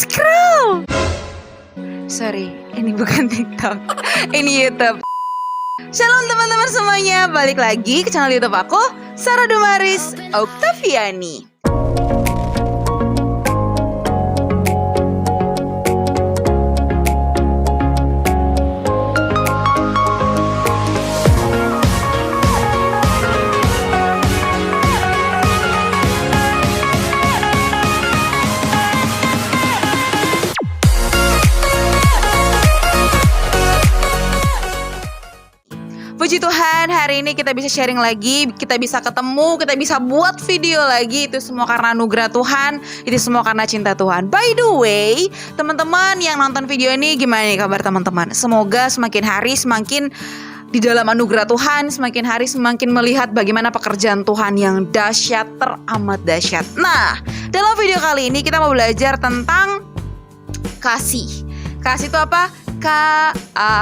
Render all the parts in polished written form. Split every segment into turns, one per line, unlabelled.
Scroll. Sorry, ini bukan TikTok. Ini YouTube. Shalom teman-teman semuanya, balik lagi ke channel YouTube aku, Sarah Dumaris Oktaviani. Puji Tuhan, hari ini kita bisa sharing lagi, kita bisa ketemu, kita bisa buat video lagi. Itu semua karena anugerah Tuhan, itu semua karena cinta Tuhan. By the way, teman-teman yang nonton video ini, gimana nih kabar teman-teman? Semoga semakin hari semakin di dalam anugerah Tuhan, semakin hari semakin melihat bagaimana pekerjaan Tuhan yang dahsyat, teramat dahsyat. Nah, dalam video kali ini kita mau belajar tentang kasih. Kasih itu apa? K-A-S-I-H.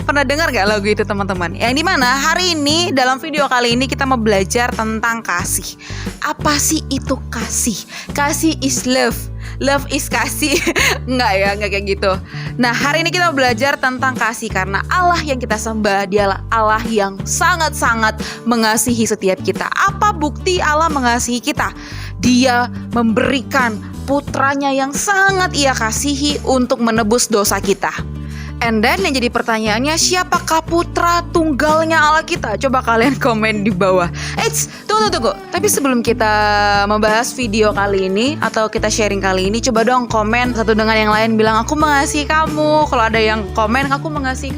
Pernah dengar gak lagu itu teman-teman? Yang dimana hari ini dalam video kali ini kita mau belajar tentang kasih. Apa sih itu kasih? Kasih is love. Love is kasih. Enggak kayak gitu. Nah, hari ini kita mau belajar tentang kasih karena Allah yang kita sembah dialah Allah yang sangat-sangat mengasihi setiap kita. Apa bukti Allah mengasihi kita? Dia memberikan putranya yang sangat ia kasihi untuk menebus dosa kita. And then yang jadi pertanyaannya, siapakah putra tunggalnya Allah kita? Coba kalian komen di bawah. Tunggu. Tapi sebelum kita membahas video kali ini atau kita sharing kali ini, coba dong komen satu dengan yang lain, bilang aku mengasihi kamu. Kalau ada yang komen aku mengasihi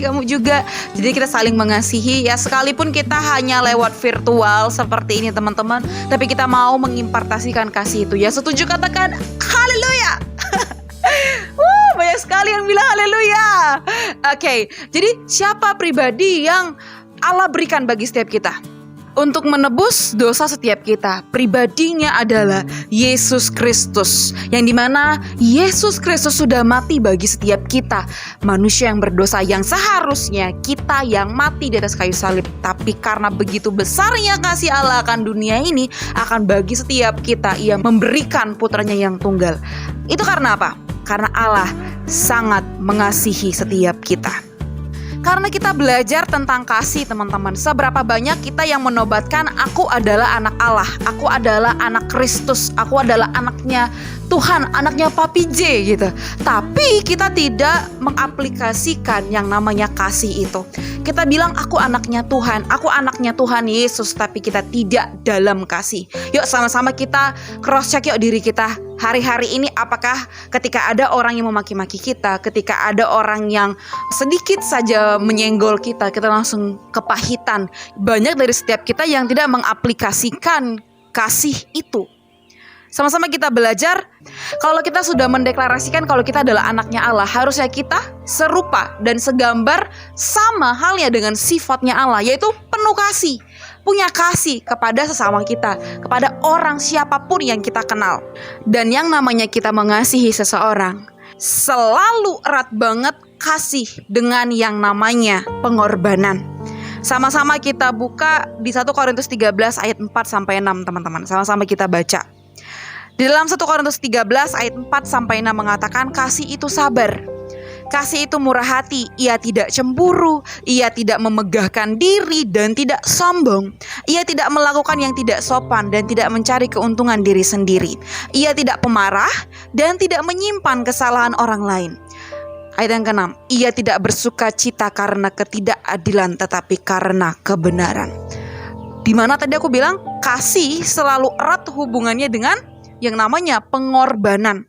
kamu juga. Jadi kita saling mengasihi ya, sekalipun kita hanya lewat virtual seperti ini teman-teman, tapi kita mau mengimpartasikan kasih itu. Ya setuju, katakan haleluya. Banyak sekali yang bilang haleluya. Oke, jadi siapa pribadi yang Allah berikan bagi setiap kita untuk menebus dosa setiap kita? Pribadinya adalah Yesus Kristus, yang dimana Yesus Kristus sudah mati bagi setiap kita, manusia yang berdosa, yang seharusnya kita yang mati di atas kayu salib. Tapi karena begitu besarnya kasih Allah akan dunia ini, akan bagi setiap kita Ia memberikan putranya yang tunggal. Itu karena apa? Karena Allah sangat mengasihi setiap kita. Karena kita belajar tentang kasih teman-teman, seberapa banyak kita yang menobatkan aku adalah anak Allah, aku adalah anak Kristus, aku adalah anaknya Tuhan, anaknya Papi J gitu. Tapi kita tidak mengaplikasikan yang namanya kasih itu. Kita bilang aku anaknya Tuhan Yesus, tapi kita tidak dalam kasih. Yuk sama-sama kita cross check yuk diri kita. Hari-hari ini apakah ketika ada orang yang memaki-maki kita, ketika ada orang yang sedikit saja menyenggol kita, kita langsung kepahitan. Banyak dari setiap kita yang tidak mengaplikasikan kasih itu. Sama-sama kita belajar, kalau kita sudah mendeklarasikan kalau kita adalah anaknya Allah, harusnya kita serupa dan segambar sama halnya dengan sifatnya Allah, yaitu penuh kasih. Punya kasih kepada sesama kita, kepada orang siapapun yang kita kenal. Dan yang namanya kita mengasihi seseorang, selalu erat banget kasih dengan yang namanya pengorbanan. Sama-sama kita buka di 1 Korintus 13 ayat 4-6 teman-teman. Sama-sama kita baca. Di dalam 1 Korintus 13 ayat 4-6 mengatakan kasih itu sabar. Kasih itu murah hati, ia tidak cemburu, ia tidak memegahkan diri dan tidak sombong. Ia tidak melakukan yang tidak sopan dan tidak mencari keuntungan diri sendiri. Ia tidak pemarah dan tidak menyimpan kesalahan orang lain. Ayat yang ke-6, ia tidak bersuka cita karena ketidakadilan tetapi karena kebenaran. Dimana tadi aku bilang kasih selalu erat hubungannya dengan yang namanya pengorbanan.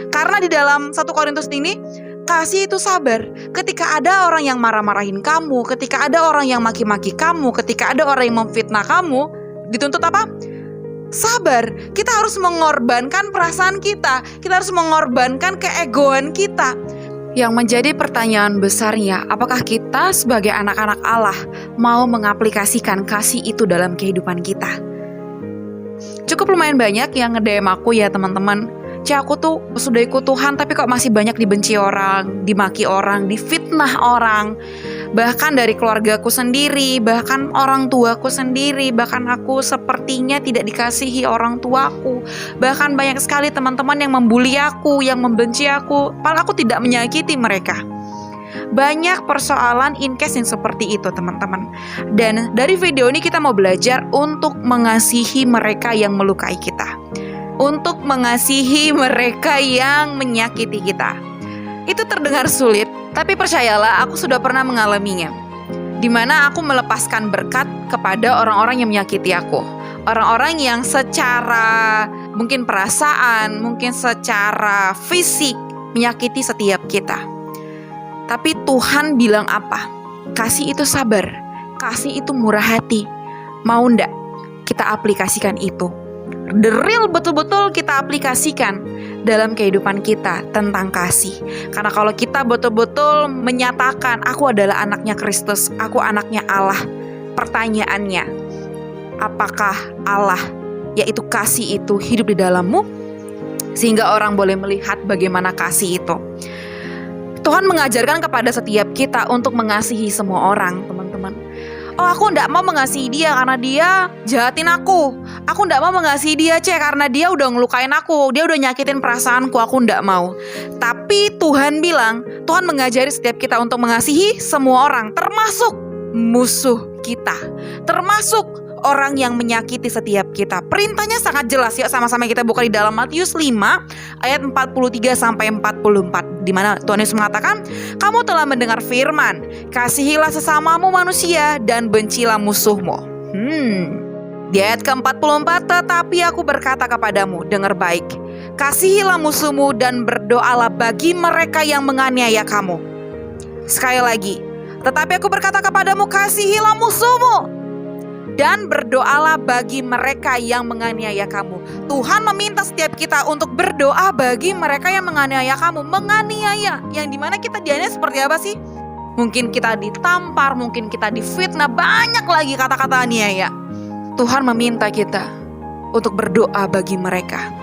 Karena di dalam 1 Korintus ini, kasih itu sabar. Ketika ada orang yang marah-marahin kamu, ketika ada orang yang maki-maki kamu, ketika ada orang yang memfitnah kamu, dituntut apa? Sabar. Kita harus mengorbankan perasaan kita. Kita harus mengorbankan keegoan kita. Yang menjadi pertanyaan besarnya, apakah kita sebagai anak-anak Allah mau mengaplikasikan kasih itu dalam kehidupan kita? Cukup lumayan banyak yang nge-DM aku ya teman-teman, Aku tuh sudah ikut Tuhan tapi kok masih banyak dibenci orang, dimaki orang, difitnah orang. Bahkan dari keluargaku sendiri, bahkan orang tuaku sendiri, bahkan aku sepertinya tidak dikasihi orang tuaku. Bahkan banyak sekali teman-teman yang membuli aku, yang membenci aku, padahal aku tidak menyakiti mereka. Banyak persoalan in case yang seperti itu teman-teman. Dan dari video ini kita mau belajar untuk mengasihi mereka yang melukai kita, untuk mengasihi mereka yang menyakiti kita. Itu terdengar sulit, tapi percayalah aku sudah pernah mengalaminya, dimana aku melepaskan berkat kepada orang-orang yang menyakiti aku. Orang-orang yang secara mungkin perasaan, mungkin secara fisik menyakiti setiap kita. Tapi Tuhan bilang apa? Kasih itu sabar, kasih itu murah hati. Mau ndak kita aplikasikan itu? The real betul-betul kita aplikasikan dalam kehidupan kita tentang kasih. Karena kalau kita betul-betul menyatakan aku adalah anaknya Kristus, aku anaknya Allah, pertanyaannya, apakah Allah yaitu kasih itu hidup di dalammu? Sehingga orang boleh melihat bagaimana kasih itu. Tuhan mengajarkan kepada setiap kita untuk mengasihi semua orang, teman-teman. Oh, aku nggak mau mengasihi dia karena dia jahatin aku. Aku nggak mau mengasihi dia karena dia udah ngelukain aku, dia udah nyakitin perasaanku. Aku nggak mau. Tapi Tuhan bilang, Tuhan mengajari setiap kita untuk mengasihi semua orang, termasuk musuh kita, termasuk orang yang menyakiti setiap kita. Perintahnya sangat jelas. Yuk sama-sama kita buka di dalam Matius 5 ayat 43 sampai 44, di mana Tuhan Yesus mengatakan, kamu telah mendengar firman, kasihilah sesamamu manusia dan bencilah musuhmu. Di ayat ke-44, tetapi aku berkata kepadamu, dengar baik, kasihilah musuhmu dan berdoalah bagi mereka yang menganiaya kamu. Sekali lagi, tetapi aku berkata kepadamu, kasihilah musuhmu dan berdoalah bagi mereka yang menganiaya kamu. Tuhan meminta setiap kita untuk berdoa bagi mereka yang menganiaya kamu. Menganiaya, yang dimana kita dianiaya seperti apa sih? Mungkin kita ditampar, mungkin kita difitnah, banyak lagi kata-kata aniaya. Tuhan meminta kita untuk berdoa bagi mereka.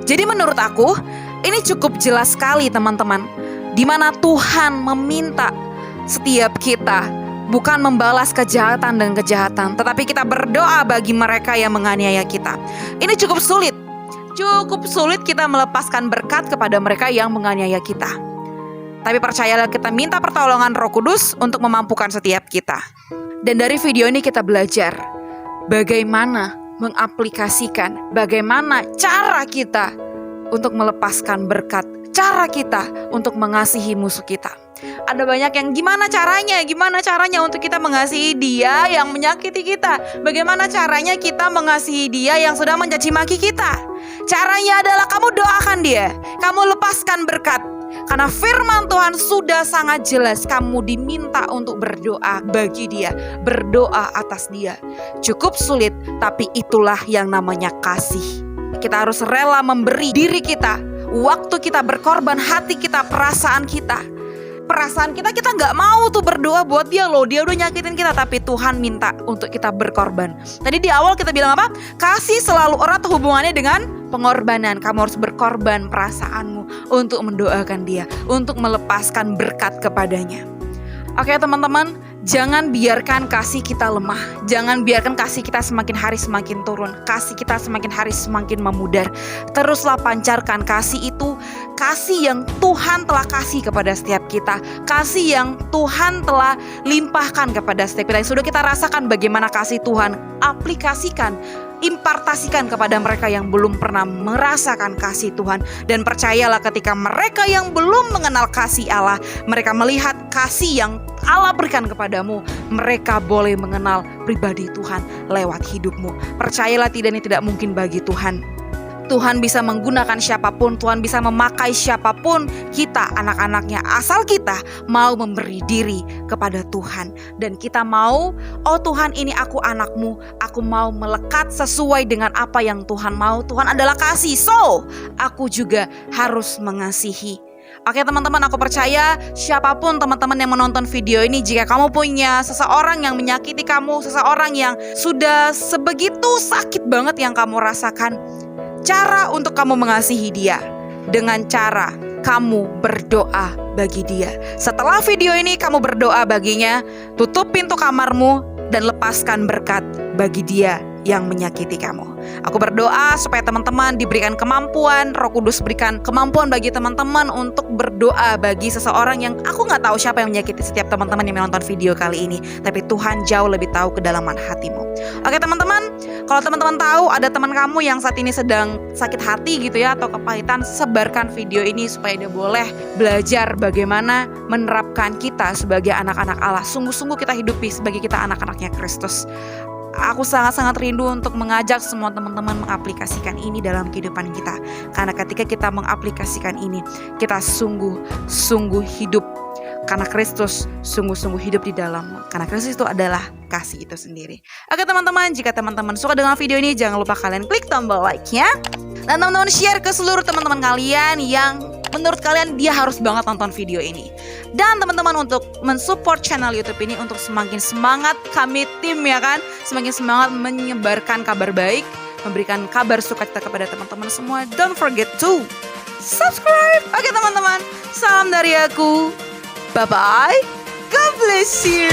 Jadi menurut aku, ini cukup jelas sekali teman-teman, dimana Tuhan meminta setiap kita bukan membalas kejahatan dan kejahatan, tetapi kita berdoa bagi mereka yang menganiaya kita. Ini cukup sulit. Cukup sulit kita melepaskan berkat kepada mereka yang menganiaya kita. Tapi percayalah, kita minta pertolongan Roh Kudus untuk memampukan setiap kita. Dan dari video ini kita belajar bagaimana mengaplikasikan, bagaimana cara kita untuk melepaskan berkat, cara kita untuk mengasihi musuh kita. Ada banyak yang gimana caranya untuk kita mengasihi dia yang menyakiti kita. Bagaimana caranya kita mengasihi dia yang sudah mencaci maki kita. Caranya adalah kamu doakan dia, kamu lepaskan berkat. Karena firman Tuhan sudah sangat jelas, kamu diminta untuk berdoa bagi dia, berdoa atas dia. Cukup sulit, tapi itulah yang namanya kasih. Kita harus rela memberi diri kita, waktu kita berkorban, hati kita, perasaan kita. Perasaan kita nggak mau tuh berdoa buat dia loh, dia udah nyakitin kita, tapi Tuhan minta untuk kita berkorban. Tadi di awal kita bilang apa? Kasih selalu erat hubungannya dengan pengorbanan. Kamu harus berkorban perasaanmu untuk mendoakan dia, untuk melepaskan berkat kepadanya. Oke teman-teman, jangan biarkan kasih kita lemah. Jangan biarkan kasih kita semakin hari semakin turun, kasih kita semakin hari semakin memudar. Teruslah pancarkan kasih itu, kasih yang Tuhan telah kasih kepada setiap kita, kasih yang Tuhan telah limpahkan kepada setiap kita. Yang sudah kita rasakan bagaimana kasih Tuhan, aplikasikan, impartasikan kepada mereka yang belum pernah merasakan kasih Tuhan. Dan percayalah, ketika mereka yang belum mengenal kasih Allah, mereka melihat kasih yang Allah berikan kepadamu, mereka boleh mengenal pribadi Tuhan lewat hidupmu. Percayalah, ini tidak mungkin bagi Tuhan. Tuhan bisa menggunakan siapapun, Tuhan bisa memakai siapapun, kita anak-anaknya, asal kita mau memberi diri kepada Tuhan. Dan kita mau, oh Tuhan, ini aku anakmu, aku mau melekat sesuai dengan apa yang Tuhan mau. Tuhan adalah kasih, so aku juga harus mengasihi. Oke teman-teman, aku percaya siapapun teman-teman yang menonton video ini, jika kamu punya seseorang yang menyakiti kamu, seseorang yang sudah sebegitu sakit banget yang kamu rasakan, cara untuk kamu mengasihi dia, dengan cara kamu berdoa bagi dia. Setelah video ini kamu berdoa baginya, tutup pintu kamarmu dan lepaskan berkat bagi dia yang menyakiti kamu. Aku berdoa supaya teman-teman diberikan kemampuan, Roh Kudus berikan kemampuan bagi teman-teman untuk berdoa bagi seseorang yang aku gak tahu siapa yang menyakiti setiap teman-teman yang menonton video kali ini. Tapi Tuhan jauh lebih tahu kedalaman hatimu. Oke teman-teman, kalau teman-teman tahu ada teman kamu yang saat ini sedang sakit hati gitu ya, atau kepahitan, sebarkan video ini supaya dia boleh belajar bagaimana menerapkan kita sebagai anak-anak Allah. Sungguh-sungguh kita hidupi sebagai kita anak-anaknya Kristus. Aku sangat-sangat rindu untuk mengajak semua teman-teman mengaplikasikan ini dalam kehidupan kita. Karena ketika kita mengaplikasikan ini, kita sungguh-sungguh hidup. Karena Kristus sungguh-sungguh hidup di dalammu. Karena Kristus itu adalah kasih itu sendiri. Oke teman-teman, jika teman-teman suka dengan video ini, jangan lupa kalian klik tombol like-nya. Dan teman-teman share ke seluruh teman-teman kalian yang menurut kalian dia harus banget nonton video ini. Dan teman-teman untuk mensupport channel YouTube ini untuk semakin semangat kami tim ya kan, semakin semangat menyebarkan kabar baik, memberikan kabar sukacita kepada teman-teman semua. Don't forget to subscribe. Oke teman-teman, salam dari aku. Bye bye. God bless you.